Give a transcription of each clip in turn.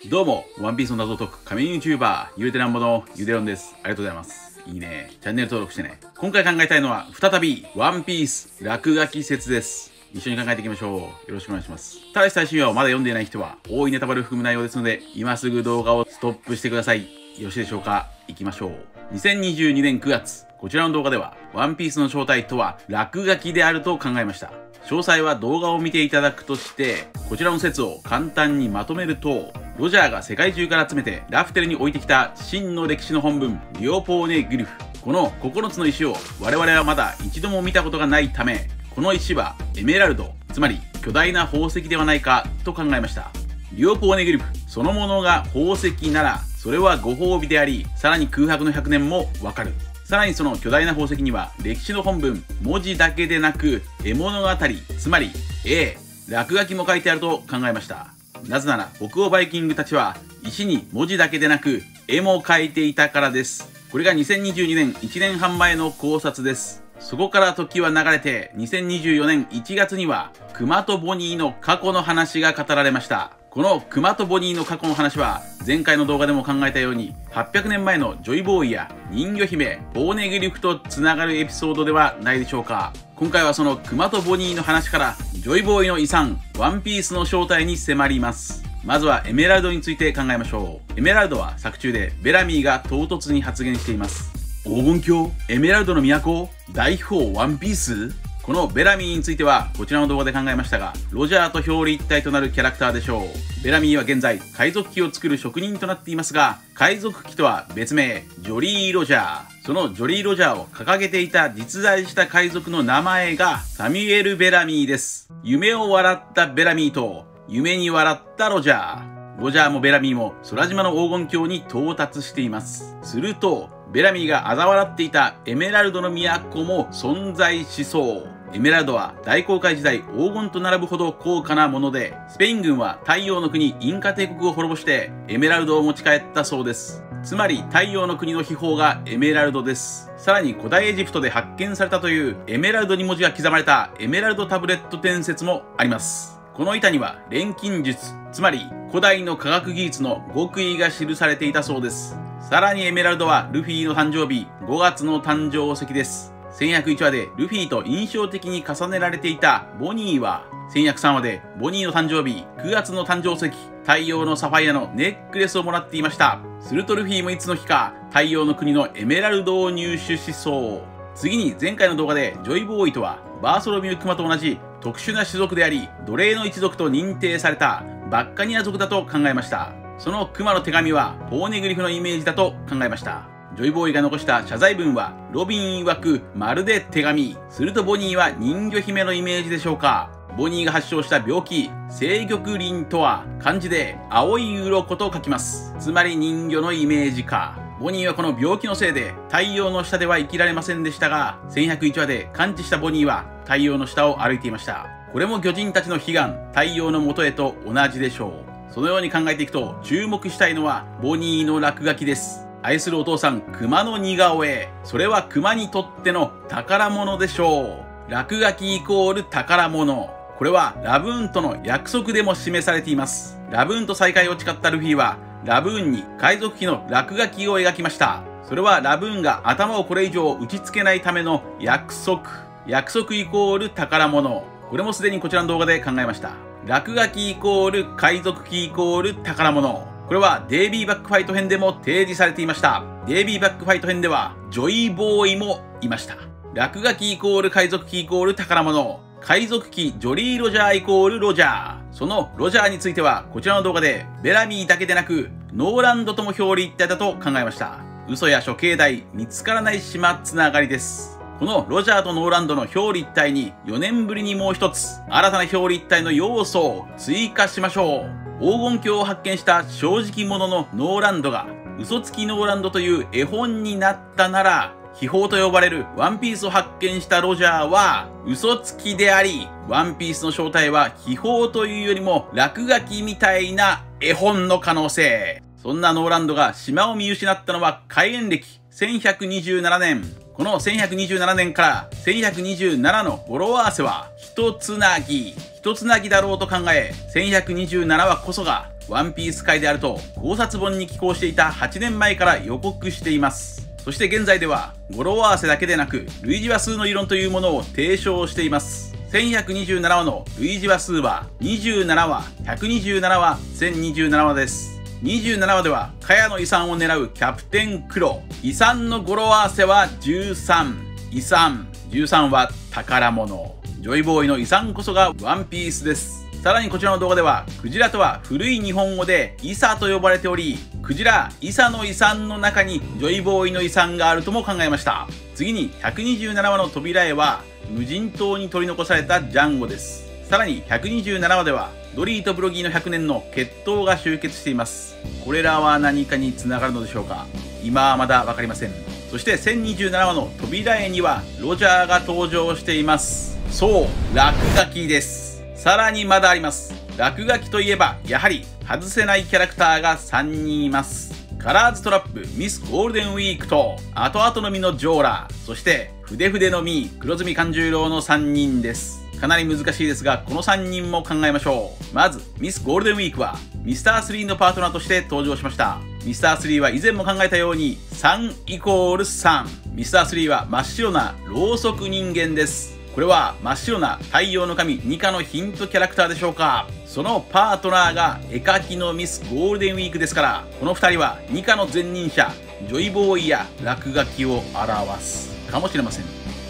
どうも、ワンピースの謎を解く仮面 YouTuber、ゆうてなんぼのゆでろんです。ありがとうございます。いいね。チャンネル登録してね。今回考えたいのは、再び、ワンピース落書き説です。一緒に考えていきましょう。よろしくお願いします。ただし最新話をまだ読んでいない人は、多いネタバレを含む内容ですので、今すぐ動画をストップしてください。よろしいでしょうか？行きましょう。2022年9月、こちらの動画では、ワンピースの正体とは落書きであると考えました。詳細は動画を見ていただくとして、こちらの説を簡単にまとめると、ロジャーが世界中から集めてラフテルに置いてきた真の歴史の本文、リオポーネグリフ。この9つの石を我々はまだ一度も見たことがないため、この石はエメラルド、つまり巨大な宝石ではないかと考えました。リオポーネグリフそのものが宝石なら、それはご褒美であり、さらに空白の100年もわかる。さらにその巨大な宝石には歴史の本文、文字だけでなく絵物語、つまり絵、落書きも書いてあると考えました。なぜなら北欧バイキングたちは石に文字だけでなく絵も描いていたからです。これが2022年1年半前の考察です。そこから時は流れて2024年1月にはクマとボニーの過去の話が語られました。このクマとボニーの過去の話は前回の動画でも考えたように800年前のジョイボーイや人魚姫ポーネグリフとつながるエピソードではないでしょうか。今回はそのクマとボニーの話からジョイボーイの遺産ワンピースの正体に迫ります。まずはエメラルドについて考えましょう。エメラルドは作中でベラミーが唐突に発言しています。黄金鏡、エメラルドの都、大秘宝ワンピース。このベラミーについてはこちらの動画で考えましたが、ロジャーと表裏一体となるキャラクターでしょう。ベラミーは現在海賊機を作る職人となっていますが、海賊機とは別名ジョリー・ロジャー。そのジョリー・ロジャーを掲げていた実在した海賊の名前がサミュエル・ベラミーです。夢を笑ったベラミーと夢に笑ったロジャー。ロジャーもベラミーも空島の黄金鏡に到達しています。するとベラミーが嘲笑っていたエメラルドの都も存在しそう。エメラルドは大航海時代黄金と並ぶほど高価なもので、スペイン軍は太陽の国インカ帝国を滅ぼしてエメラルドを持ち帰ったそうです。つまり太陽の国の秘宝がエメラルドです。さらに古代エジプトで発見されたというエメラルドに文字が刻まれたエメラルドタブレット伝説もあります。この板には錬金術、つまり古代の科学技術の極意が記されていたそうです。さらにエメラルドはルフィの誕生日5月の誕生石です。1101話でルフィと印象的に重ねられていたボニーは、1103話でボニーの誕生日9月の誕生石、太陽のサファイアのネックレスをもらっていました。するとルフィもいつの日か太陽の国のエメラルドを入手しそう。次に前回の動画でジョイボーイとはバーソロミュークマと同じ特殊な種族であり、奴隷の一族と認定されたバッカニア族だと考えました。そのクマの手紙はポーネグリフのイメージだと考えました。ジョイボーイが残した謝罪文はロビン曰くまるで手紙。するとボニーは人魚姫のイメージでしょうか。ボニーが発症した病気青玉鱗とは漢字で青い鱗と書きます。つまり人魚のイメージか。ボニーはこの病気のせいで太陽の下では生きられませんでしたが、1101話で完治したボニーは太陽の下を歩いていました。これも巨人たちの悲願太陽の元へと同じでしょう。そのように考えていくと注目したいのはボニーの落書きです。愛するお父さん熊の似顔絵、それは熊にとっての宝物でしょう。落書きイコール宝物。これはラブーンとの約束でも示されています。ラブーンと再会を誓ったルフィはラブーンに海賊機の落書きを描きました。それはラブーンが頭をこれ以上打ちつけないための約束。約束イコール宝物。これもすでにこちらの動画で考えました。落書きイコール海賊機イコール宝物。これはデイビーバックファイト編でも提示されていました。デイビーバックファイト編ではジョイボーイもいました。落書きイコール海賊機イコール宝物。海賊機ジョリー・ロジャーイコールロジャー。そのロジャーについてはこちらの動画でベラミーだけでなくノーランドとも表裏一体だと考えました。嘘や処刑台、見つからない島つながりです。このロジャーとノーランドの表裏一体に4年ぶりにもう一つ新たな表裏一体の要素を追加しましょう。黄金鏡を発見した正直者のノーランドが嘘つきノーランドという絵本になったなら、秘宝と呼ばれるワンピースを発見したロジャーは嘘つきであり、ワンピースの正体は秘宝というよりも落書きみたいな絵本の可能性。そんなノーランドが島を見失ったのは開園歴1127年。この1127年から1127の語呂合わせは一つなぎだろうと考え、1127話こそがワンピース界であると考察本に寄稿していた8年前から予告しています。そして現在では語呂合わせだけでなく類似話数の理論というものを提唱しています。1127話の類似話数は27話、127話、1027話です。27話では茅の遺産を狙うキャプテンクロ。遺産の語呂合わせは13。遺産。13は宝物。ジョイボーイの遺産こそがワンピースです。さらにこちらの動画では、クジラとは古い日本語でイサと呼ばれており、クジラ、イサの遺産の中にジョイボーイの遺産があるとも考えました。次に127話の扉絵は、無人島に取り残されたジャンゴです。さらに127話では、ドリーとブロギーの100年の決闘が集結しています。これらは何かに繋がるのでしょうか？今はまだわかりません。そして1027話の扉絵には、ロジャーが登場しています。そう、落書きです。さらにまだあります。落書きといえば、やはり外せないキャラクターが3人います。カラーズトラップ、ミスゴールデンウィークと、後々の実のジョーラ、そして筆筆の実、黒住勘十郎の3人です。かなり難しいですが、この3人も考えましょう。まず、ミスゴールデンウィークは、ミスター3のパートナーとして登場しました。ミスター3は以前も考えたように、3イコール3。ミスター3は真っ白なろうそく人間です。これは真っ白な太陽の神ニカのヒントキャラクターでしょうか？そのパートナーが絵描きのミスゴールデンウィークですから、この2人はニカの前任者、ジョイボーイや落書きを表すかもしれません。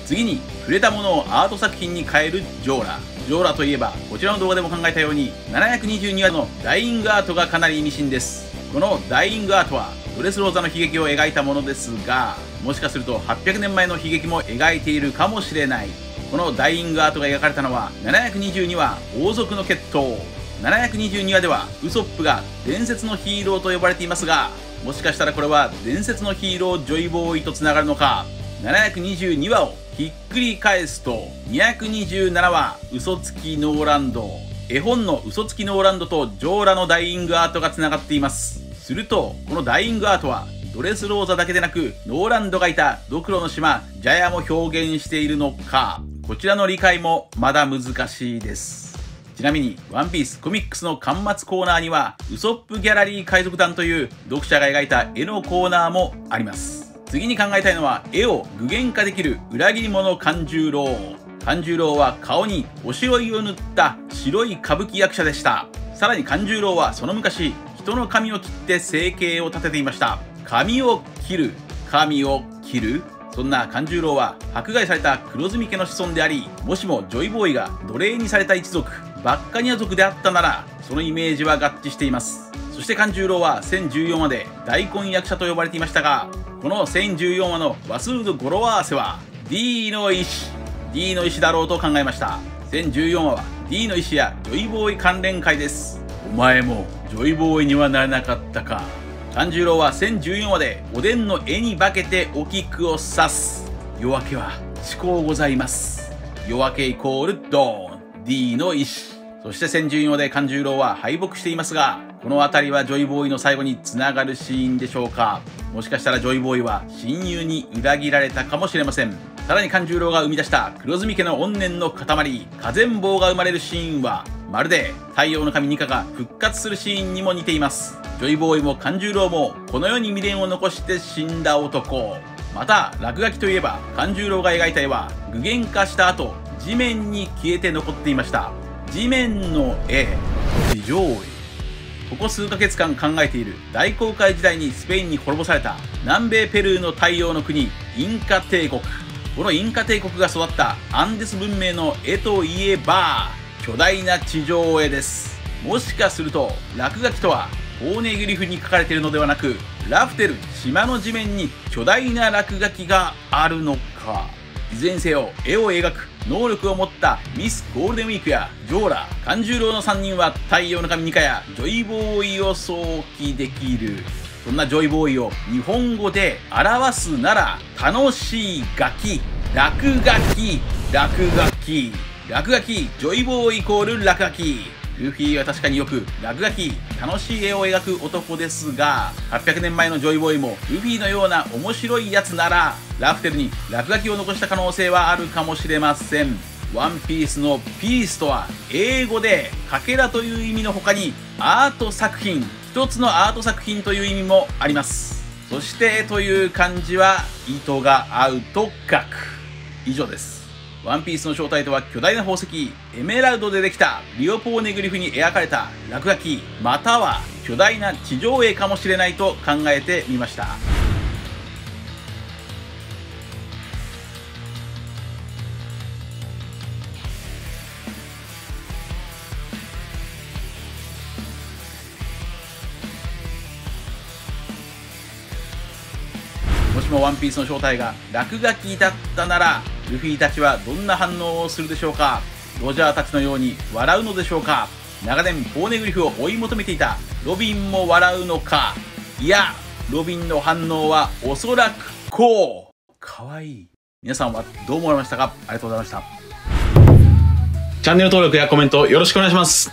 次に、触れたものをアート作品に変えるジョーラ。ジョーラといえば、こちらの動画でも考えたように、722話のダイイングアートがかなり意味深です。このダイイングアートは、ドレスローザの悲劇を描いたものですが、もしかすると800年前の悲劇も描いているかもしれない。このダイイングアートが描かれたのは722話王族の決闘。722話ではウソップが伝説のヒーローと呼ばれていますが、もしかしたらこれは伝説のヒーロージョイボーイとつながるのか。722話をひっくり返すと227話嘘つきノーランド。絵本の嘘つきノーランドとジョーラのダイイングアートがつながっています。するとこのダイイングアートはドレスローザだけでなくノーランドがいたドクロの島ジャヤも表現しているのか。こちらの理解もまだ難しいです。ちなみに、ワンピースコミックスの巻末コーナーには、ウソップギャラリー海賊団という読者が描いた絵のコーナーもあります。次に考えたいのは、絵を具現化できる裏切り者勘十郎。勘十郎は顔におしろいを塗った白い歌舞伎役者でした。さらに勘十郎はその昔、人の髪を切って生計を立てていました。髪を切る、髪を切る。そんな勘十郎は迫害された黒住家の子孫であり、もしもジョイボーイが奴隷にされた一族、バッカニア族であったなら、そのイメージは合致しています。そして勘十郎は1014話で大根役者と呼ばれていましたが、この1014話の話数の語呂合わせは D の石だろうと考えました。1014話は D の石やジョイボーイ関連会です。お前もジョイボーイにはなれなかったか。勘十郎は1014話でおでんの絵に化けてお菊を指す。夜明けは思考ございます。夜明けイコールドーン D の石。そして1014話で勘十郎は敗北していますが、この辺りはジョイボーイの最後に繋がるシーンでしょうか。もしかしたらジョイボーイは親友に裏切られたかもしれません。さらに勘十郎が生み出した黒住家の怨念の塊、火前坊が生まれるシーンは、まるで太陽の神ニカが復活するシーンにも似ています。ジョイボーイも勘十郎もこの世に未練を残して死んだ男。また落書きといえば勘十郎が描いた絵は具現化した後地面に消えて残っていました。地面の絵、地上絵。ここ数ヶ月間考えている大航海時代にスペインに滅ぼされた南米ペルーの太陽の国インカ帝国。このインカ帝国が育ったアンデス文明の絵といえば巨大な地上絵です。もしかすると落書きとはポーネグリフに書かれているのではなく、ラフテル島の地面に巨大な落書きがあるのか。いずれにせよ絵を描く能力を持ったミスゴールデンウィークやジョーラ、勘十郎の3人は太陽の神ニカやジョイボーイを想起できる。そんなジョイボーイを日本語で表すなら、楽しいガキ、落書き、ジョイボーイイコール落書き。ルフィは確かによく落書き、楽しい絵を描く男ですが、800年前のジョイボーイもルフィのような面白いやつなら、ラフテルに落書きを残した可能性はあるかもしれません。ワンピースのピースとは英語でかけらという意味の他にアート作品、一つのアート作品という意味もあります。そしてという漢字は糸が合うと書く。以上です。ワンピースの正体とは巨大な宝石、エメラルドでできたリオポーネグリフに描かれた落書き、または巨大な地上絵かもしれないと考えてみました。もしもワンピースの正体が落書きだったなら、ルフィたちはどんな反応をするでしょうか。ロジャーたちのように笑うのでしょうか。長年ポーネグリフを追い求めていたロビンも笑うのか。いや、ロビンの反応はおそらくこう。かわいい。皆さんはどう思われましたか。ありがとうございました。チャンネル登録やコメントよろしくお願いします。